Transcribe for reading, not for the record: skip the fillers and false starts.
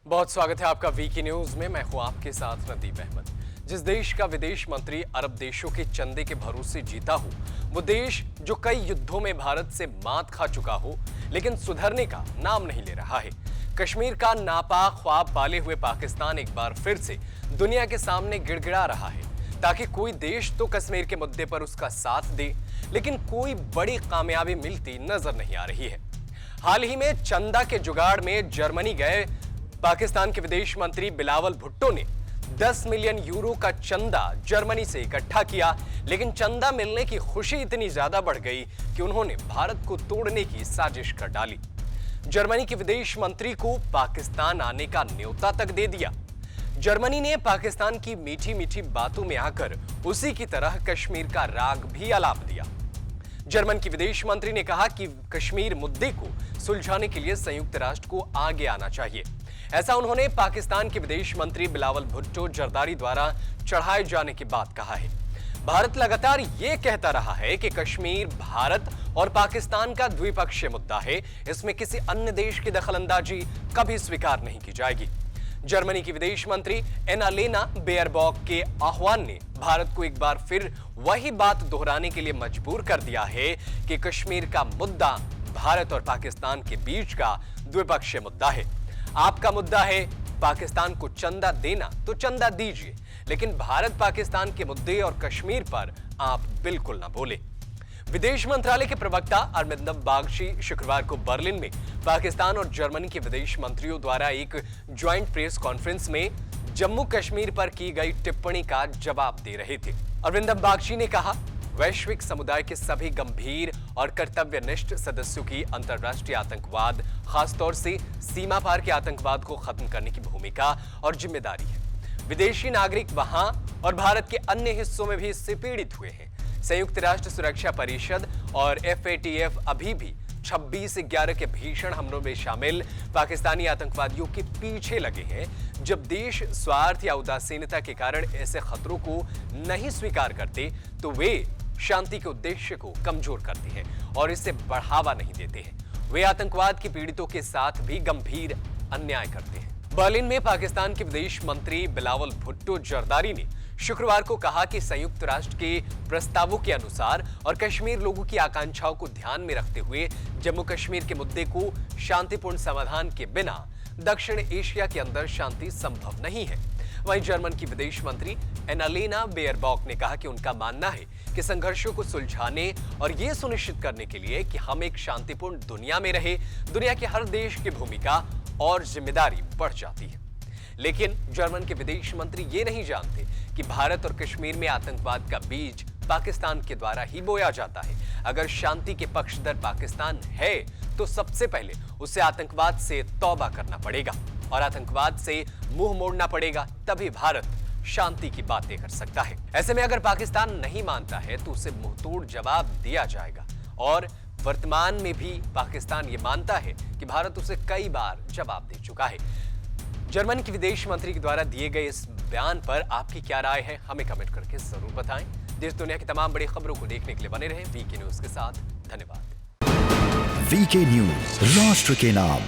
बहुत स्वागत है आपका वीके न्यूज में। मैं हूं आपके साथ नदीम अहमद। जिस देश का विदेश मंत्री अरब देशों के चंदे के भरोसे जीता हो, वो देश जो कई युद्धों में भारत से मात खा चुका हो लेकिन सुधरने का नाम नहीं ले रहा है। कश्मीर का नापाक ख्वाब पाले हुए पाकिस्तान एक बार फिर से दुनिया के सामने गिड़गिड़ा रहा है ताकि कोई देश तो कश्मीर के मुद्दे पर उसका साथ दे, लेकिन कोई बड़ी कामयाबी मिलती नजर नहीं आ रही है। हाल ही में चंदा के जुगाड़ में जर्मनी गए पाकिस्तान के विदेश मंत्री बिलावल भुट्टो ने 10 मिलियन यूरो का चंदा जर्मनी से इकट्ठा किया, लेकिन चंदा मिलने की खुशी इतनी ज्यादा बढ़ गई कि उन्होंने भारत को तोड़ने की साजिश कर डाली। जर्मनी के विदेश मंत्री को पाकिस्तान आने का न्योता तक दे दिया। जर्मनी ने पाकिस्तान की मीठी मीठी बातों में आकर उसी की तरह कश्मीर का राग भी आलाप दिया। जर्मन की विदेश मंत्री ने कहा कि कश्मीर मुद्दे को सुलझाने के लिए संयुक्त राष्ट्र को आगे आना चाहिए। ऐसा उन्होंने पाकिस्तान के विदेश मंत्री बिलावल भुट्टो जरदारी द्वारा चढ़ाए जाने के बाद कहा है। भारत लगातार यह कहता रहा है कि कश्मीर भारत और पाकिस्तान का द्विपक्षीय मुद्दा है, इसमें किसी अन्य देश की दखलंदाजी कभी स्वीकार नहीं की जाएगी। जर्मनी की विदेश मंत्री एनालेना बेयरबॉक के आह्वान ने भारत को एक बार फिर वही बात दोहराने के लिए मजबूर कर दिया है कि कश्मीर का मुद्दा भारत और पाकिस्तान के बीच का द्विपक्षीय मुद्दा है। आपका मुद्दा है पाकिस्तान को चंदा देना, तो चंदा दीजिए, लेकिन भारत पाकिस्तान के मुद्दे और कश्मीर पर आप बिल्कुल ना बोले। विदेश मंत्रालय के प्रवक्ता अरविंदम बागची शुक्रवार को बर्लिन में पाकिस्तान और जर्मनी के विदेश मंत्रियों द्वारा एक ज्वाइंट प्रेस कॉन्फ्रेंस में जम्मू कश्मीर पर की गई टिप्पणी का जवाब दे रहे थे। अरविंदम बागची ने कहा, वैश्विक समुदाय के सभी गंभीर और कर्तव्यनिष्ठ सदस्यों की अंतर्राष्ट्रीय आतंकवाद, खासतौर से सीमा पार के आतंकवाद को खत्म करने की भूमिका और जिम्मेदारी है। विदेशी नागरिक वहां और भारत के अन्य हिस्सों में भी इससे पीड़ित हुए हैं। संयुक्त राष्ट्र सुरक्षा परिषद और FATF अभी भी 26/11 के भीषण हमलों में शामिल पाकिस्तानी आतंकवादियों के पीछे लगे हैं। जब देश स्वार्थ या उदासीनता के कारण ऐसे खतरों को नहीं स्वीकार करते तो वे शांति के उद्देश्य को कमजोर करते हैं और इसे बढ़ावा नहीं देते हैं। वे आतंकवाद के पीड़ितों के साथ भी गंभीर अन्याय करते हैं। बर्लिन में पाकिस्तान के विदेश मंत्री बिलावल भुट्टो जरदारी ने शुक्रवार को कहा कि संयुक्त राष्ट्र के प्रस्तावों के अनुसार और कश्मीर लोगों की आकांक्षाओं को ध्यान में रखते हुए जम्मू कश्मीर के मुद्दे को शांतिपूर्ण समाधान के बिना दक्षिण एशिया के अंदर शांति संभव नहीं है। वहीं जर्मन की विदेश मंत्री एनालेना बेयरबॉक ने कहा कि उनका मानना है कि संघर्षों को सुलझाने और ये सुनिश्चित करने के लिए कि हम एक शांतिपूर्ण दुनिया में रहे, दुनिया के हर देश की भूमिका और जिम्मेदारी बढ़ जाती है। लेकिन जर्मन के विदेश मंत्री ये नहीं जानते कि भारत और कश्मीर में आतंकवाद का बीज पाकिस्तान के द्वारा ही बोया जाता है। अगर शांति के पक्षधर पाकिस्तान है तो सबसे पहले उसे आतंकवाद से तौबा करना पड़ेगा और आतंकवाद से मुंह मोड़ना पड़ेगा, तभी भारत शांति की बातें कर सकता है। ऐसे में अगर पाकिस्तान नहीं मानता है तो उसे मुंहतोड़ जवाब दिया जाएगा और वर्तमान में भी पाकिस्तान ये मानता है कि भारत उसे कई बार जवाब दे चुका है। जर्मनी के विदेश मंत्री के द्वारा दिए गए इस बयान पर आपकी क्या राय है, हमें कमेंट करके जरूर बताएं। देश दुनिया की तमाम बड़ी खबरों को देखने के लिए बने रहें वीके न्यूज के साथ। धन्यवाद। वीके न्यूज, राष्ट्र के नाम।